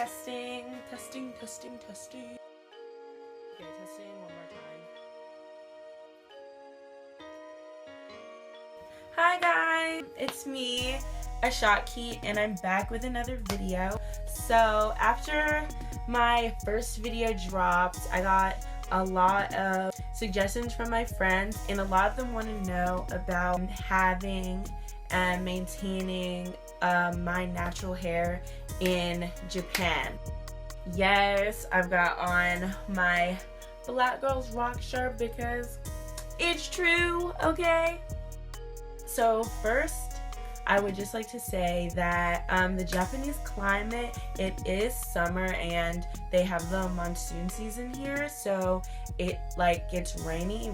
Testing. Okay, testing one more time. Hi guys, it's me, Ashotki, and I'm back with another video. So after my first video dropped, I got a lot of suggestions from my friends, and a lot of them want to know about having and maintaining my natural hair in Japan. Yes, I've got on my Black Girls Rock shirt because it's true, okay? So first, I would just like to say that the Japanese climate, it is summer and they have the monsoon season here, so it gets rainy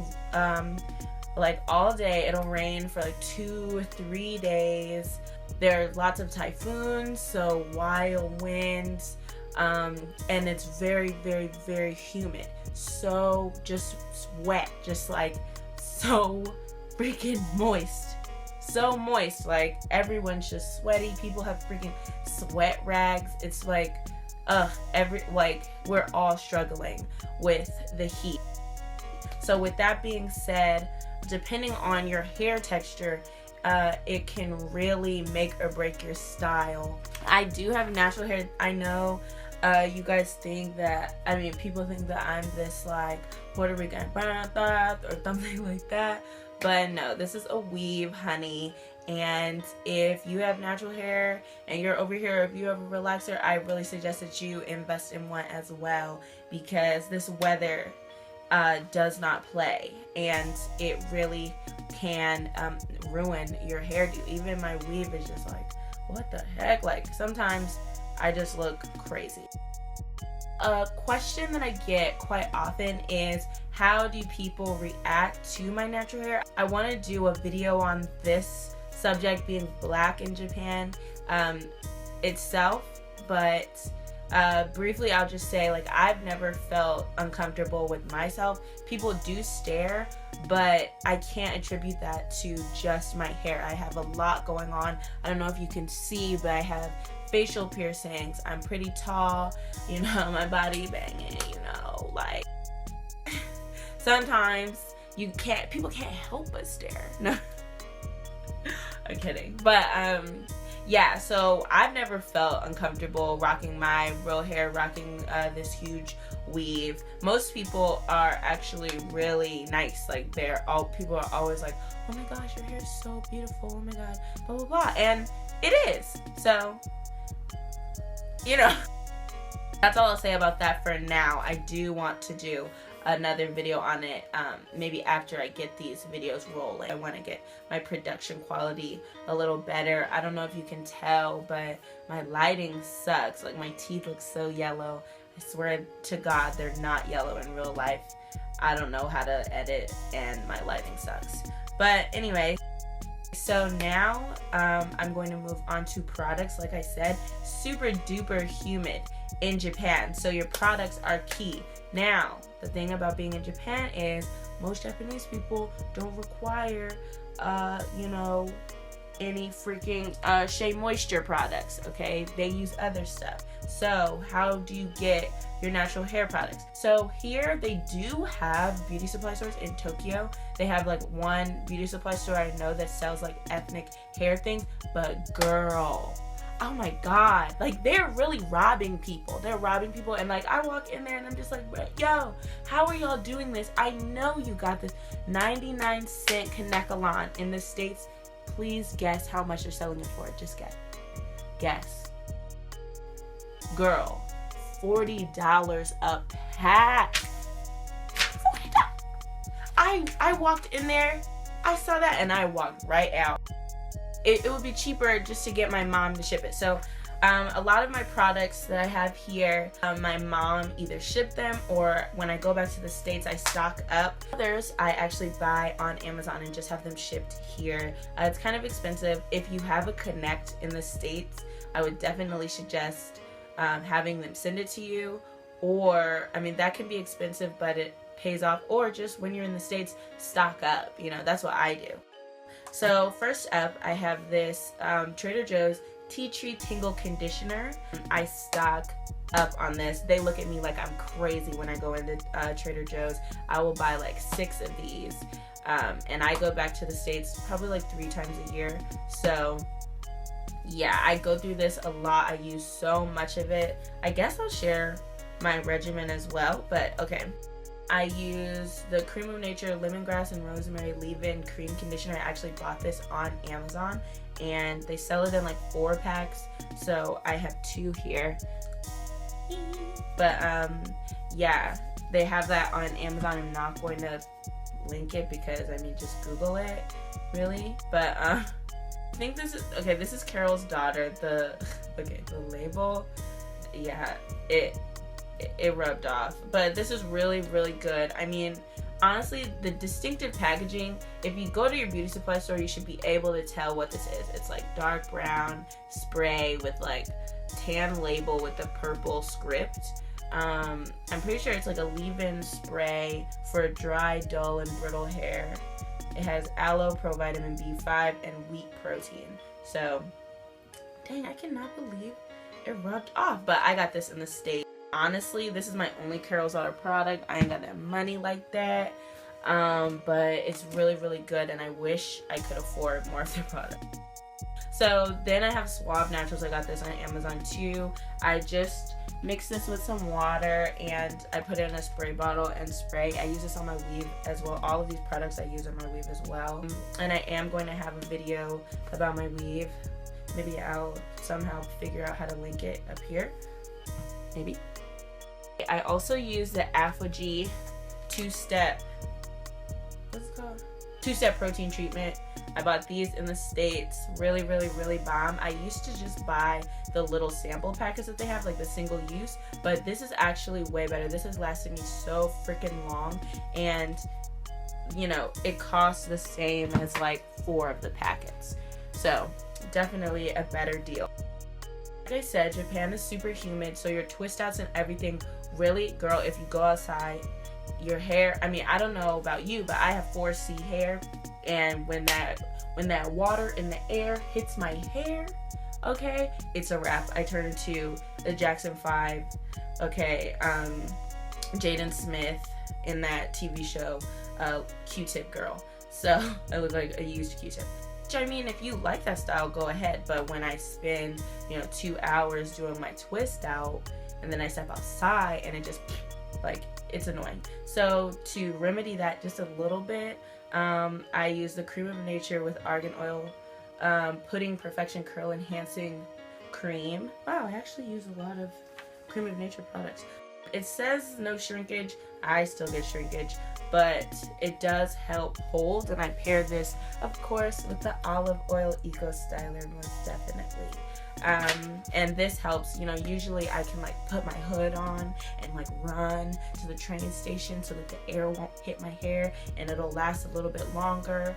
like all day. It'll rain for like 2 or 3 days. There are lots of typhoons, so wild winds, and it's very, very, very humid. So just wet, just like so freaking moist. So moist, like everyone's just sweaty. People have freaking sweat rags. It's like, we're all struggling with the heat. So with that being said, depending on your hair texture, it can really make or break your style. I do have natural hair. I know you guys think that, people think that I'm this like Puerto Rican or something like that. But no, this is a weave, honey. And if you have natural hair and you're over here, if you have a relaxer, I really suggest that you invest in one as well, because this weather does not play, and it really can ruin your hairdo. Even my weave is just like, what the heck? Like sometimes I just look crazy. A question that I get quite often is, how do people react to my natural hair? I want to do a video on this subject, being black in Japan itself, but briefly I'll just say, like, I've never felt uncomfortable with myself. People do stare, but I can't attribute that to just my hair. I have a lot going on. I don't know if you can see, but I have facial piercings. I'm pretty tall, my body banging, like sometimes people can't help but stare. No, I'm kidding. But yeah, so I've never felt uncomfortable rocking my real hair, rocking this huge weave. Most people are actually really nice. Like people are always like, oh my gosh, your hair is so beautiful, oh my god, blah blah blah. And it is. So that's all I'll say about that for now. I do want to do another video on it, maybe after I get these videos rolling. I want to get my production quality a little better. I don't know if you can tell, but my lighting sucks. Like, my teeth look so yellow. I swear to God, they're not yellow in real life. I don't know how to edit, and my lighting sucks. But anyway, so now I'm going to move on to products. Like I said, super duper humid in Japan, so your products are key. Now, the thing about being in Japan is most Japanese people don't require any freaking Shea moisture products, okay? They use other stuff. So how do you get your natural hair products? So here they do have beauty supply stores in Tokyo. They have like one beauty supply store I know that sells like ethnic hair things, but girl, oh my god, like they're really robbing people. They're robbing people, and like I walk in there and I'm just like, yo, how are y'all doing this? I know you got this 99-cent Kanekalon in the States. Please guess how much they're selling it for. Just guess. Girl, $40 a pack. $40. I walked in there, I saw that, and I walked right out. It would be cheaper just to get my mom to ship it. So a lot of my products that I have here, my mom either shipped them, or when I go back to the States, I stock up. Others I actually buy on Amazon and just have them shipped here. It's kind of expensive. If you have a Connect in the States, I would definitely suggest having them send it to you. Or, that can be expensive, but it pays off. Or just when you're in the States, stock up. That's what I do. So first up, I have this Trader Joe's Tea Tree Tingle Conditioner. I stock up on this. They look at me like I'm crazy when I go into Trader Joe's. I will buy like 6 of these. And I go back to the States probably like 3 times a year. So yeah, I go through this a lot. I use so much of it. I guess I'll share my regimen as well, but okay. I use the Cream of Nature Lemongrass and Rosemary Leave-In Cream Conditioner. I actually bought this on Amazon, and they sell it in like 4 packs, so I have 2 here. But yeah, they have that on Amazon. I'm not going to link it because, I mean, just Google it, really. But I think this is, okay, this is Carol's Daughter. The label, yeah, it rubbed off, but this is really, really good. I mean, honestly, the distinctive packaging, if you go to your beauty supply store, you should be able to tell what this is. It's like dark brown spray with like tan label with the purple script. I'm pretty sure it's like a leave-in spray for dry, dull, and brittle hair. It has aloe, provitamin B5, and wheat protein. So, dang, I cannot believe it rubbed off. But I got this in the States. Honestly, this is my only Carol's Daughter product. I ain't got that money like that. But it's really, really good, and I wish I could afford more of their product. So then I have Swab Naturals. I got this on Amazon too. I just mix this with some water and I put it in a spray bottle and spray. I use this on my weave as well. All of these products I use on my weave as well. And I am going to have a video about my weave. Maybe I'll somehow figure out how to link it up here. Maybe. I also use the Aphogee two-step, what's it called? Two-step protein treatment. I bought these in the States. Really, really, really bomb. I used to just buy the little sample packets that they have, like the single use, but this is actually way better. This has lasted me so freaking long, and you know, it costs the same as like 4 of the packets. So definitely a better deal. Like I said, Japan is super humid, so your twist outs and everything, really, girl, if you go outside, your hair, I mean, I don't know about you, but I have 4C hair, and when that water in the air hits my hair, okay, it's a wrap. I turn into the Jackson 5, okay, Jaden Smith in that TV show, Q-Tip girl. So I look like a used Q-Tip. I mean, if you like that style, go ahead. But when I spend, 2 hours doing my twist out, and then I step outside and it just, like, it's annoying. So to remedy that just a little bit, I use the Cream of Nature with Argan Oil, Pudding Perfection Curl Enhancing Cream. Wow, I actually use a lot of Cream of Nature products. It says no shrinkage. I still get shrinkage, but it does help hold, and I pair this, of course, with the Olive Oil Eco Styler, most definitely. And this helps, usually I can like put my hood on and like run to the train station so that the air won't hit my hair and it'll last a little bit longer.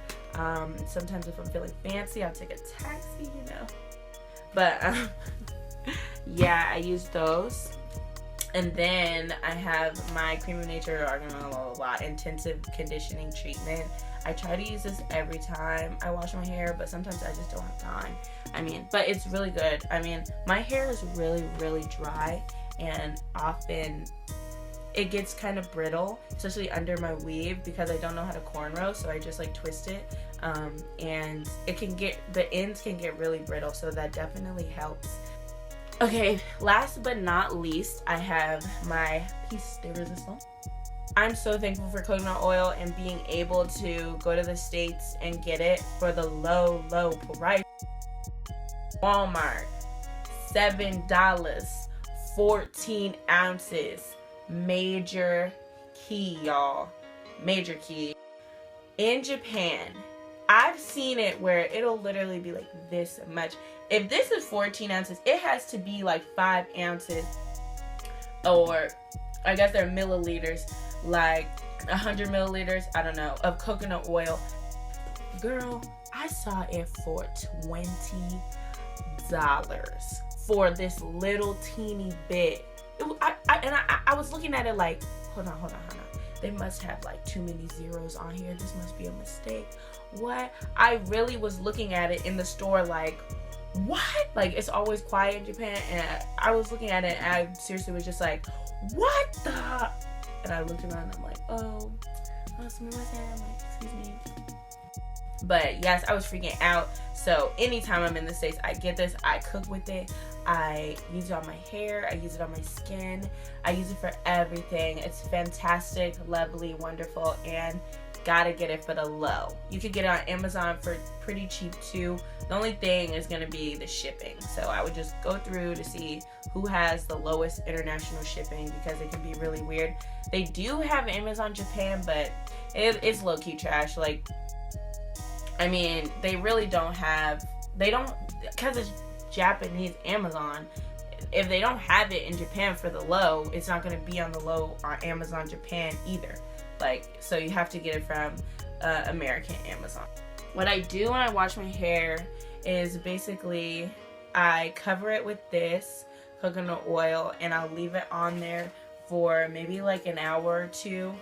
Sometimes if I'm feeling fancy, I'll take a taxi, But yeah, I use those. And then I have my Cream of Nature Argan intensive conditioning treatment. I try to use this every time I wash my hair, but sometimes I just don't have time. But it's really good. My hair is really, really dry, and often it gets kind of brittle, especially under my weave, because I don't know how to cornrow, so I just like twist it. And the ends can get really brittle, so that definitely helps. Okay, last but not least, I have my piece de resistance. I'm so thankful for coconut oil and being able to go to the States and get it for the low, low price. Walmart, $7, 14 ounces. Major key, y'all. Major key. In Japan, I've seen it where it'll literally be like this much. If this is 14 ounces, it has to be like 5 ounces, or I guess they're milliliters, like 100 milliliters, I don't know, of coconut oil. Girl, I saw it for $20 for this little teeny bit. I was looking at it like, hold on. they must have like too many zeros on here. This must be a mistake. What? I really was looking at it in the store like, what? Like, it's always quiet in Japan, and I was looking at it and I seriously was just like, what the? And I looked around and I'm like, oh, I'm like, excuse me. But yes, I was freaking out. So anytime I'm in the States, I get this. I cook with it. I use it on my hair. I use it on my skin. I use it for everything. It's fantastic, lovely, wonderful, and gotta get it for the low. You can get it on Amazon for pretty cheap too. The only thing is gonna be the shipping. So I would just go through to see who has the lowest international shipping, because it can be really weird. They do have Amazon Japan, but it's low-key trash. Like, I mean, they really don't have, because it's Japanese Amazon, if they don't have it in Japan for the low, it's not going to be on the low on Amazon Japan either. Like, so you have to get it from American Amazon. What I do when I wash my hair is basically I cover it with this coconut oil, and I'll leave it on there for maybe like an hour or two.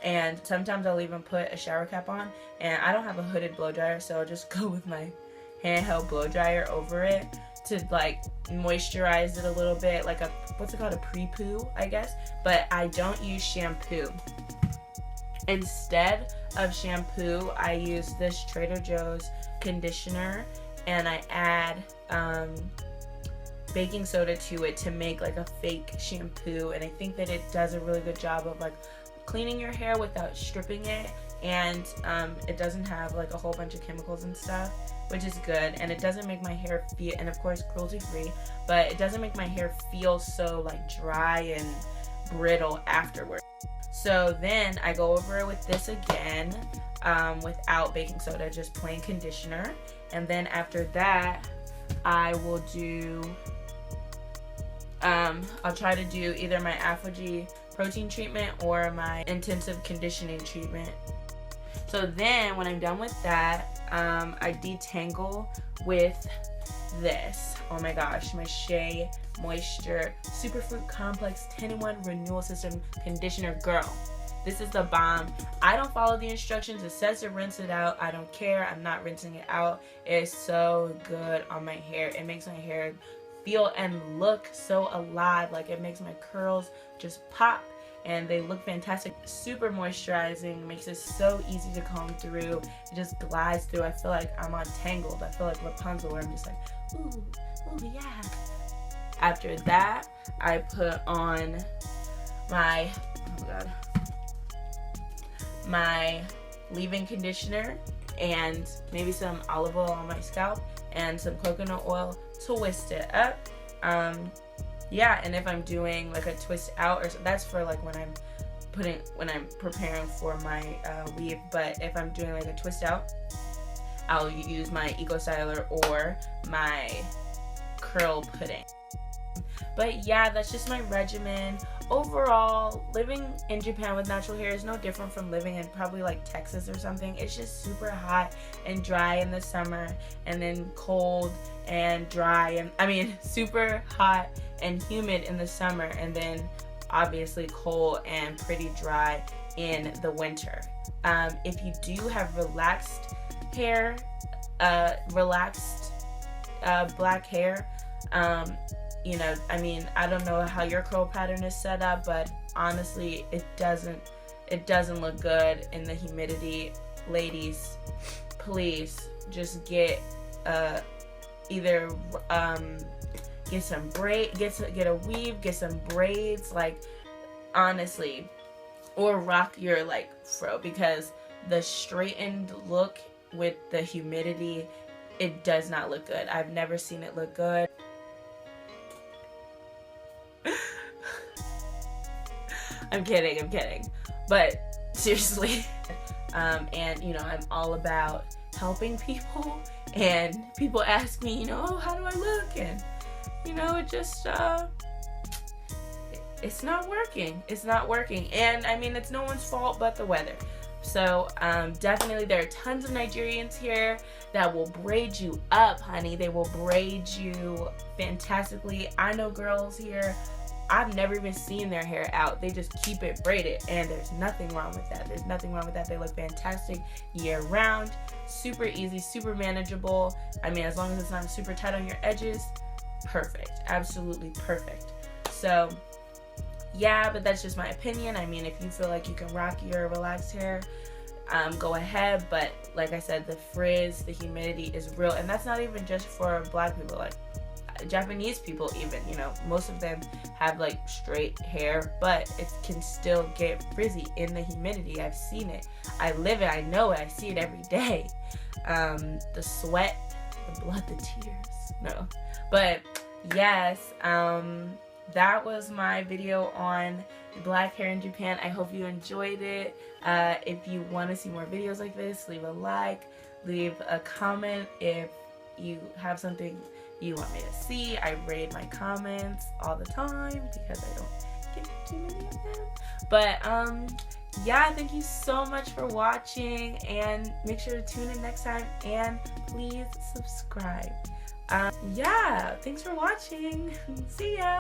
And sometimes I'll even put a shower cap on, and I don't have a hooded blow dryer, so I'll just go with my handheld blow dryer over it to like moisturize it a little bit, like a, what's it called, a pre-poo, I guess. But I don't use shampoo. Instead of shampoo, I use this Trader Joe's conditioner, and I add baking soda to it to make like a fake shampoo. And I think that it does a really good job of like cleaning your hair without stripping it, and it doesn't have like a whole bunch of chemicals and stuff, which is good. And it doesn't make my hair feel, and of course cruelty free, but it doesn't make my hair feel so like dry and brittle afterwards. So then I go over it with this again, without baking soda, just plain conditioner. And then after that, I will do, I'll try to do either my Aphogee protein treatment or my intensive conditioning treatment. So then when I'm done with that, I detangle with this. Oh my gosh, my Shea Moisture Superfood Complex 10-in-1 Renewal System Conditioner. Girl, this is the bomb. I don't follow the instructions. It says to rinse it out. I don't care. I'm not rinsing it out. It's so good on my hair. It makes my hair feel and look so alive. Like, it makes my curls just pop, and they look fantastic. Super moisturizing, makes it so easy to comb through. It just glides through. I feel like I'm on Tangled. I feel like Rapunzel, where I'm just like, ooh, ooh, yeah. After that, I put on my, oh god, my leave-in conditioner and maybe some olive oil on my scalp and some coconut oil, twist it up. Yeah, and if I'm doing like a twist out, or that's for like when I'm preparing for my weave. But if I'm doing like a twist out, I'll use my Eco Styler or my curl pudding. But yeah, that's just my regimen. Overall, living in Japan with natural hair is no different from living in probably like Texas or something. It's just super hot and dry in the summer, and then cold and dry, and I mean super hot and humid in the summer, and then obviously cold and pretty dry in the winter. If you do have relaxed hair, black hair, you know, I mean, I don't know how your curl pattern is set up, but honestly, it doesn't look good in the humidity. Ladies, please just get either get some get a weave, get some braids, like, honestly, or rock your like fro, because the straightened look with the humidity, it does not look good. I've never seen it look good. I'm kidding, but seriously. And you know, I'm all about helping people, and people ask me, you know, oh, how do I look? And you know, it just it's not working. And I mean, it's no one's fault but the weather. So definitely there are tons of Nigerians here that will braid you up, honey. They will braid you fantastically. I know girls here I've never even seen their hair out. They just keep it braided, and there's nothing wrong with that. There's nothing wrong with that. They look fantastic year round, super easy, super manageable. I mean, as long as it's not super tight on your edges, perfect, absolutely perfect. So yeah, but that's just my opinion. I mean, if you feel like you can rock your relaxed hair, go ahead. But like I said, the frizz, the humidity is real, and that's not even just for black people. Like Japanese people even, you know, most of them have like straight hair, but it can still get frizzy in the humidity. I've seen it, I live it, I know it, I see it every day. The sweat, the blood, the tears, no, but yes, that was my video on black hair in Japan. I hope you enjoyed it. If you want to see more videos like this, leave a like, leave a comment if you have something you want me to see. I read my comments all the time because I don't get too many of them. But yeah, thank you so much for watching, and make sure to tune in next time, and please subscribe. Yeah, thanks for watching. See ya.